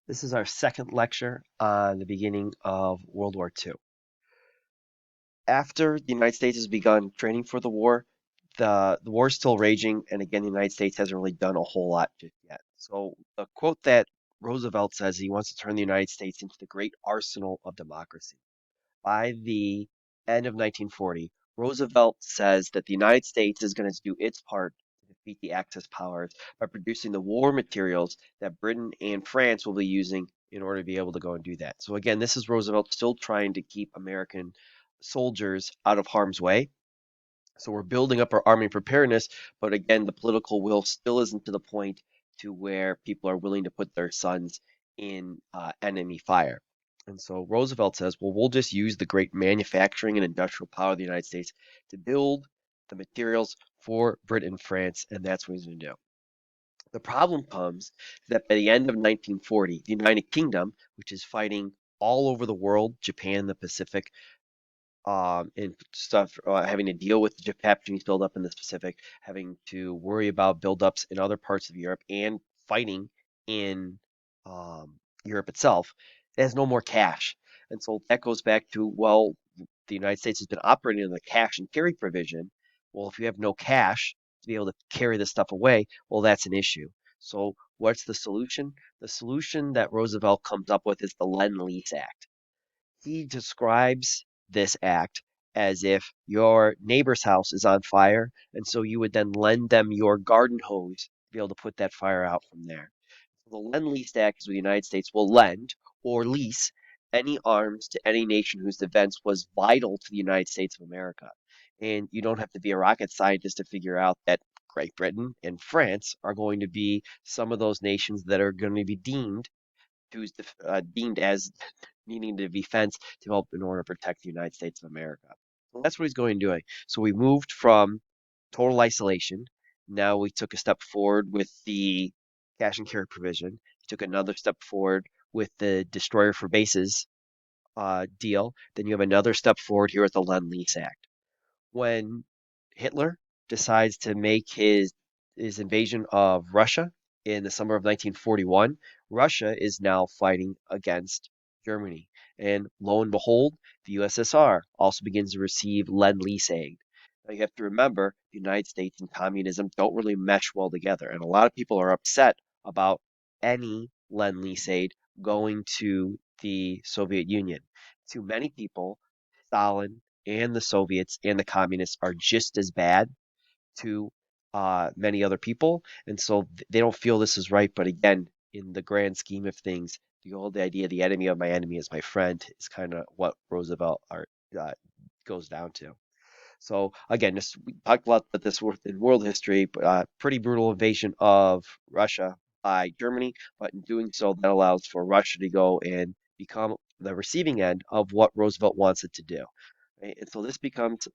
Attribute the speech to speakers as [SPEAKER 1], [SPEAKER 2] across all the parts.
[SPEAKER 1] This is our second lecture on the beginning of World War II. After the United States has begun training for the war, the war is still raging, and again, the United States hasn't really done a whole lot just yet. So the quote that Roosevelt says he wants to turn the United States into the great arsenal of democracy. By the end of 1940, Roosevelt says that the United States is going to do its part to defeat the Axis powers by producing the war materials that Britain and France will be using in order to be able to go and do that. So again, this is Roosevelt still trying to keep American soldiers out of harm's way. So we're building up our army preparedness, but again, the political will still isn't to the point to where people are willing to put their sons in enemy fire. And so Roosevelt says, well, we'll just use the great manufacturing and industrial power of the United States to build the materials for Britain and France, and that's what he's going to do. The problem comes that by the end of 1940, the United Kingdom, which is fighting all over the world, Japan, the Pacific, and stuff, having to deal with the Japanese buildup in the Pacific, having to worry about buildups in other parts of Europe, and fighting in Europe itself, it has no more cash. And so that goes back to, well, the United States has been operating in the cash and carry provision. Well, if you have no cash to be able to carry this stuff away, well, that's an issue. So what's the solution? The solution that Roosevelt comes up with is the Lend-Lease Act. He describes this act as if your neighbor's house is on fire, and so you would then lend them your garden hose to be able to put that fire out from there. So the Lend-Lease Act is where the United States will lend or lease any arms to any nation whose defense was vital to the United States of America. And you don't have to be a rocket scientist to figure out that Great Britain and France are going to be some of those nations that are going to be deemed as needing to be fenced to help in order to protect the United States of America. So that's what he's going to do. So we moved from total isolation. Now we took a step forward with the cash and carry provision. He took another step forward with the destroyer for bases deal. Then you have another step forward here with the Lend-Lease Act. When Hitler decides to make his invasion of Russia in the summer of 1941, Russia is now fighting against Germany. And lo and behold, the USSR also begins to receive Lend-Lease aid. Now you have to remember, the United States and communism don't really mesh well together, and a lot of people are upset about any Lend-Lease aid going to the Soviet Union. To many people, Stalin and the Soviets and the communists are just as bad to many other people, and so they don't feel this is right. But again, in the grand scheme of things, the old idea, the enemy of my enemy is my friend, is kind of what Roosevelt uh, goes down to. So again, just we talked a lot about this in world history, but pretty brutal invasion of Russia by Germany, but in doing so, that allows for Russia to go and become the receiving end of what Roosevelt wants it to do. Right? And so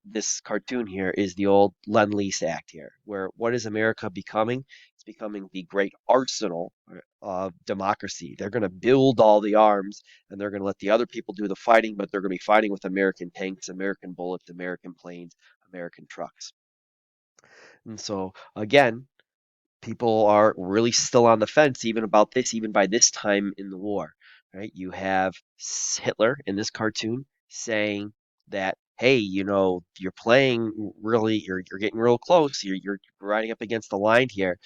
[SPEAKER 1] this cartoon here is the old Lend-Lease Act here, where what is America becoming? It's becoming the great arsenal of democracy. They're going to build all the arms and they're going to let the other people do the fighting, but they're going to be fighting with American tanks, American bullets, American planes, American trucks. And so again, people are really still on the fence even about this, even by this time in the war, right? You have Hitler in this cartoon saying that, hey, you're playing really, you're getting real close. You're riding up against the line here,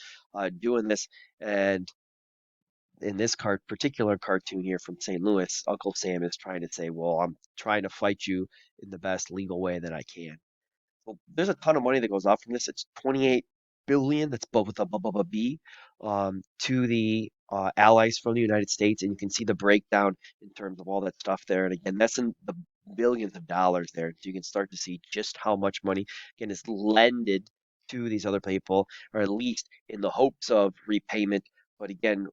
[SPEAKER 1] doing this. And in this particular cartoon here from St. Louis, Uncle Sam is trying to say, well, I'm trying to fight you in the best legal way that I can. Well, there's a ton of money that goes off from this. It's 28 billion. That's with a B to the allies from the United States, and you can see the breakdown in terms of all that stuff there. And again, that's in the billions of dollars there. So you can start to see just how much money again is lended to these other people, or at least in the hopes of repayment. But again,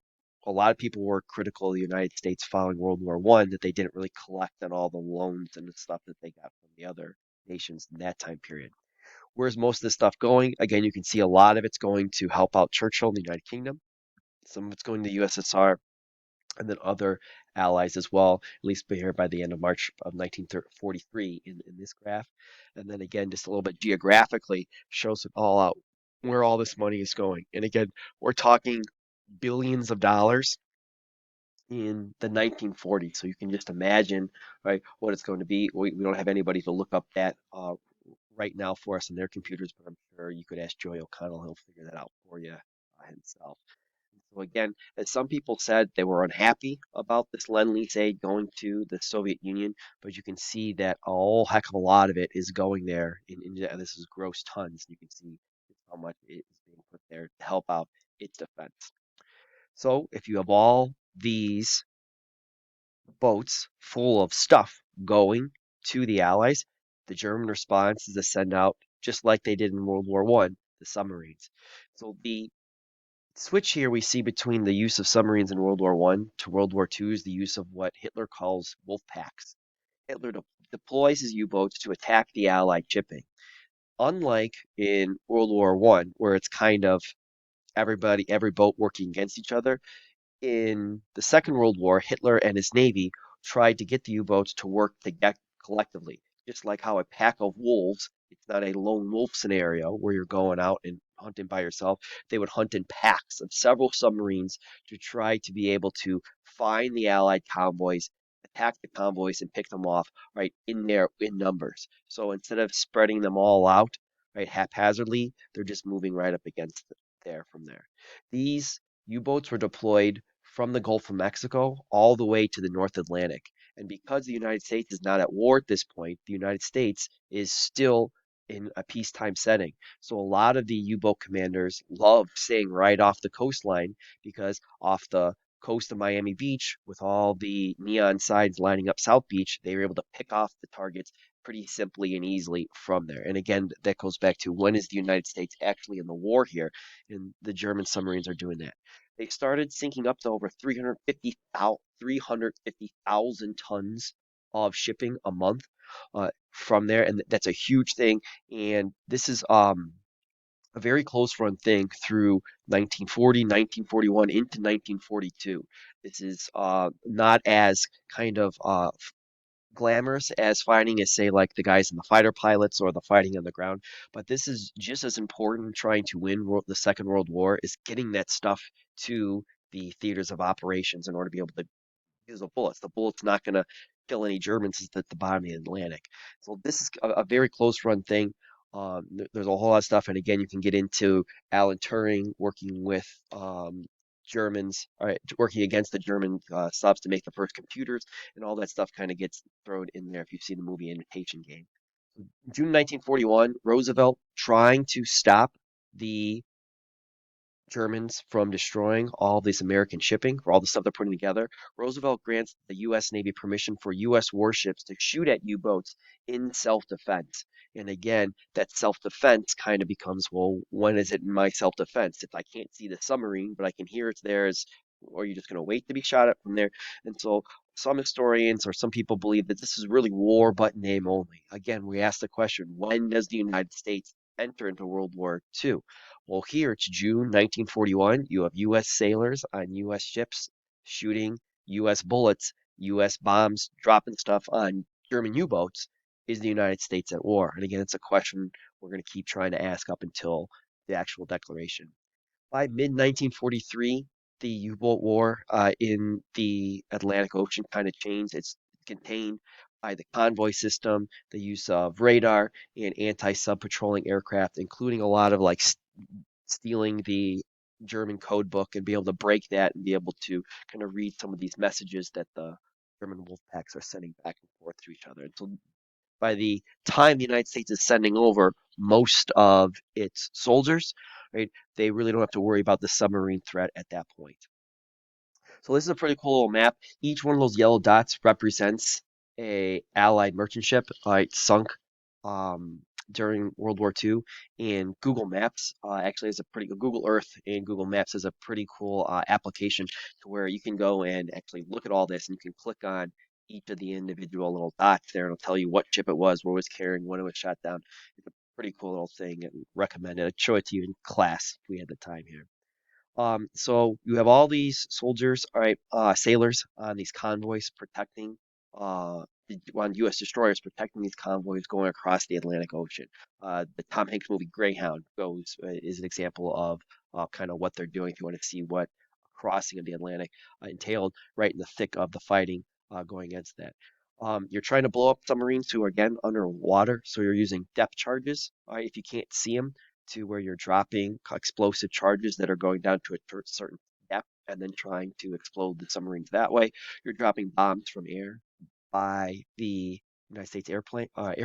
[SPEAKER 1] a lot of people were critical of the United States following World War One that they didn't really collect on all the loans and the stuff that they got from the other nations in that time period. Where's most of this stuff going? Again, you can see a lot of it's going to help out Churchill in the United Kingdom. Some of it's going to the USSR and then other allies as well, at least here by the end of March of 1943 in this graph. And then again, just a little bit geographically shows it all out where all this money is going. And again, we're talking billions of dollars in the 1940s. So you can just imagine, right, what it's going to be. We don't have anybody to look up that right now for us on their computers, but I'm sure you could ask Joy O'Connell. He'll figure that out for you himself. So again, as some people said, they were unhappy about this Lend-Lease aid going to the Soviet Union, but you can see that a whole heck of a lot of it is going there. And this is gross tons. You can see how much it is being put there to help out its defense. So if you have all these boats full of stuff going to the Allies, the German response is to send out, just like they did in World War One, the submarines. So the switch here we see between the use of submarines in World War One to World War Two is the use of what Hitler calls wolf packs. Hitler deploys his U-boats to attack the Allied shipping. Unlike in World War One, where it's kind of every boat working against each other, in the Second World War, Hitler and his navy tried to get the U-boats to work together collectively, just like how a pack of wolves, it's not a lone wolf scenario where you're going out and hunting by yourself. They would hunt in packs of several submarines to try to be able to find the Allied convoys, attack the convoys, and pick them off right in numbers. So instead of spreading them all out right haphazardly, they're just moving right up against there from there. These U-boats were deployed from the Gulf of Mexico all the way to the North Atlantic. And because the United States is not at war at this point, the United States is still in a peacetime setting. So a lot of the U-boat commanders love staying right off the coastline because off the coast of Miami Beach, with all the neon signs lining up South Beach, they were able to pick off the targets pretty simply and easily from there. And again, that goes back to when is the United States actually in the war here? And the German submarines are doing that. They started sinking up to over 350,000 tons of shipping a month from there, and that's a huge thing. And this is a very close run thing through 1940, 1941 into 1942. This is not as kind of glamorous as fighting as, say, like the guys in the fighter pilots or the fighting on the ground. But this is just as important trying to win the Second World War is getting that stuff to the theaters of operations in order to be able to use the bullets. The bullet's not going to kill any Germans at the bottom of the Atlantic. So this is a very close run thing. There's a whole lot of stuff, and again, you can get into Alan Turing working with Germans, all right, working against the German subs to make the first computers, and all that stuff kind of gets thrown in there if you see the movie Imitation Game. June 1941, Roosevelt trying to stop the Germans from destroying all this American shipping for all the stuff they're putting together, Roosevelt grants the U.S. Navy permission for U.S. warships to shoot at U-boats in self-defense. And again, that self-defense kind of becomes, well, when is it in my self-defense? If I can't see the submarine, but I can hear it's there, or are you just going to wait to be shot at from there? And so some historians or some people believe that this is really war but name only. Again, we ask the question, when does the United States enter into World War II? Well, here it's June 1941. You have U.S. sailors on U.S. ships shooting U.S. bullets, U.S. bombs, dropping stuff on German U-boats. Is the United States at war? And again, it's a question we're going to keep trying to ask up until the actual declaration. By mid-1943, the U-boat war in the Atlantic Ocean kind of changed. It's contained by the convoy system, the use of radar and anti-sub patrolling aircraft, including a lot of like stealing the German code book and be able to break that and be able to kind of read some of these messages that the German wolf packs are sending back and forth to each other. And so by the time the United States is sending over most of its soldiers, right, they really don't have to worry about the submarine threat at that point. So this is a pretty cool little map. Each one of those yellow dots represents a Allied merchant ship, sunk um, during World War II. And Google Maps actually has a pretty Google Earth and Google Maps has a pretty cool application to where you can go and actually look at all this, and you can click on each of the individual little dots there, and it'll tell you what ship it was, where it was carrying, when it was shot down. It's a pretty cool little thing, and recommend it. I'd show it to you in class if we had the time here. So you have all these soldiers, all right, sailors on these convoys protecting, on U.S. destroyers protecting these convoys going across the Atlantic Ocean. The Tom Hanks movie Greyhound is an example of kind of what they're doing. If you want to see what crossing of the Atlantic entailed right in the thick of the fighting going against that. You're trying to blow up submarines who are again underwater, so you're using depth charges, if you can't see them, to where you're dropping explosive charges that are going down to a certain depth and then trying to explode the submarines that way. You're dropping bombs from air by the United States Air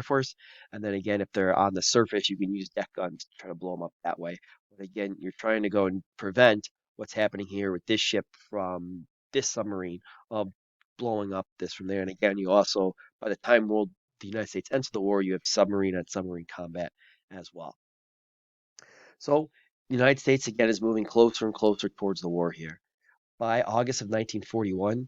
[SPEAKER 1] Force, and then again, if they're on the surface, you can use deck guns to try to blow them up that way. But again, you're trying to go and prevent what's happening here with this ship from this submarine of blowing up this from there. And again, you also, by the time the United States ends the war, you have submarine on submarine combat as well. So the United States again is moving closer and closer towards the war here. By August of 1941,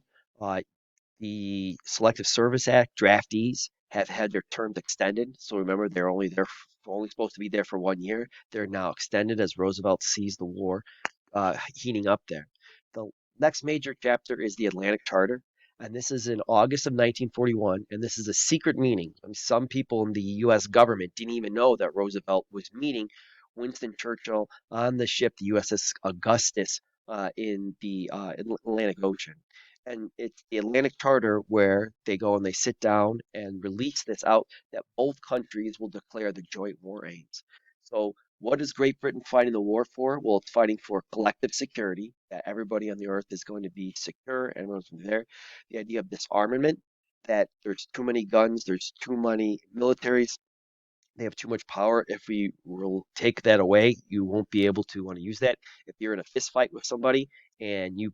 [SPEAKER 1] the Selective Service Act draftees have had their terms extended. So remember, they're only supposed to be there for 1 year. They're now extended as Roosevelt sees the war heating up there. The next major chapter is the Atlantic Charter, and this is in August of 1941, and this is a secret meeting. I mean, some people in the U.S. government didn't even know that Roosevelt was meeting Winston Churchill on the ship, the USS Augustus, in the Atlantic Ocean. And it's the Atlantic Charter where they go and they sit down and release this out that both countries will declare the joint war aims. So what is Great Britain fighting the war for? Well, it's fighting for collective security, that everybody on the earth is going to be secure, everyone's going to be there. The idea of disarmament, that there's too many guns, there's too many militaries, they have too much power. If we will take that away, you won't be able to want to use that. If you're in a fist fight with somebody and you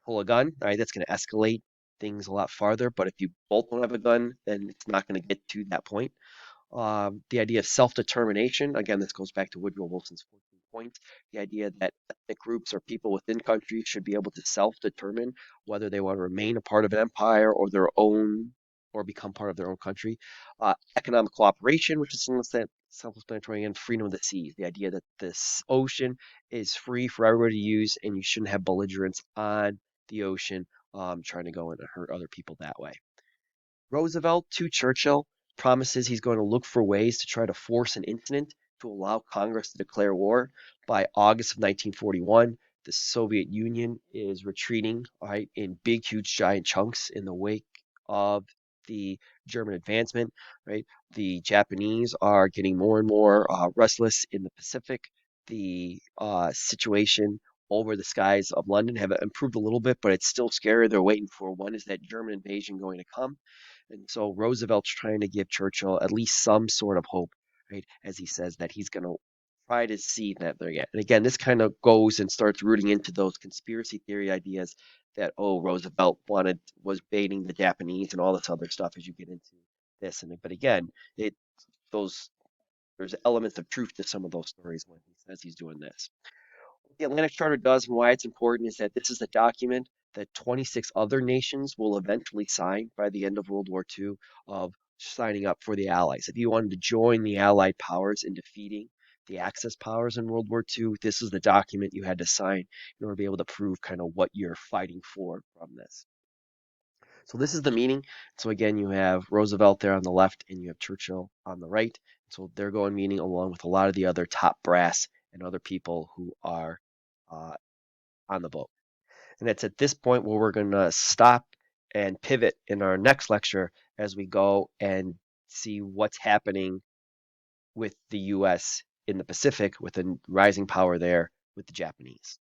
[SPEAKER 1] pull a gun, all right, that's going to escalate things a lot farther. But if you both don't have a gun, then it's not going to get to that point. The idea of self-determination, again, this goes back to Woodrow Wilson's 14 points. The idea that ethnic groups or people within countries should be able to self-determine whether they want to remain a part of an empire or their own, or become part of their own country. Economic cooperation, which is self-explanatory, and freedom of the seas. The idea that this ocean is free for everybody to use, and you shouldn't have belligerents on the ocean trying to go in and hurt other people that way. Roosevelt to Churchill promises he's going to look for ways to try to force an incident to allow Congress to declare war. By August of 1941, the Soviet Union is retreating, right, in big, huge, giant chunks in the wake of the German advancement, right? The Japanese are getting more and more restless in the Pacific. The situation over the skies of London have improved a little bit, but it's still scary. They're waiting for, when is that German invasion going to come? And so Roosevelt's trying to give Churchill at least some sort of hope, right? As he says that he's going to try to see that there yet. And again, this kind of goes and starts rooting into those conspiracy theory ideas that, oh, Roosevelt was baiting the Japanese and all this other stuff as you get into this. But again, it those there's elements of truth to some of those stories when he says he's doing this. What the Atlantic Charter does and why it's important is that this is a document that 26 other nations will eventually sign by the end of World War II, of signing up for the Allies. If you wanted to join the Allied powers in defeating the Axis powers in World War II, this is the document you had to sign in order to be able to prove kind of what you're fighting for from this. So this is the meeting. So again, you have Roosevelt there on the left and you have Churchill on the right. So they're going meeting along with a lot of the other top brass and other people who are uh, on the boat. And it's at this point where we're going to stop and pivot in our next lecture as we go and see what's happening with the U.S. in the Pacific with a rising power there with the Japanese.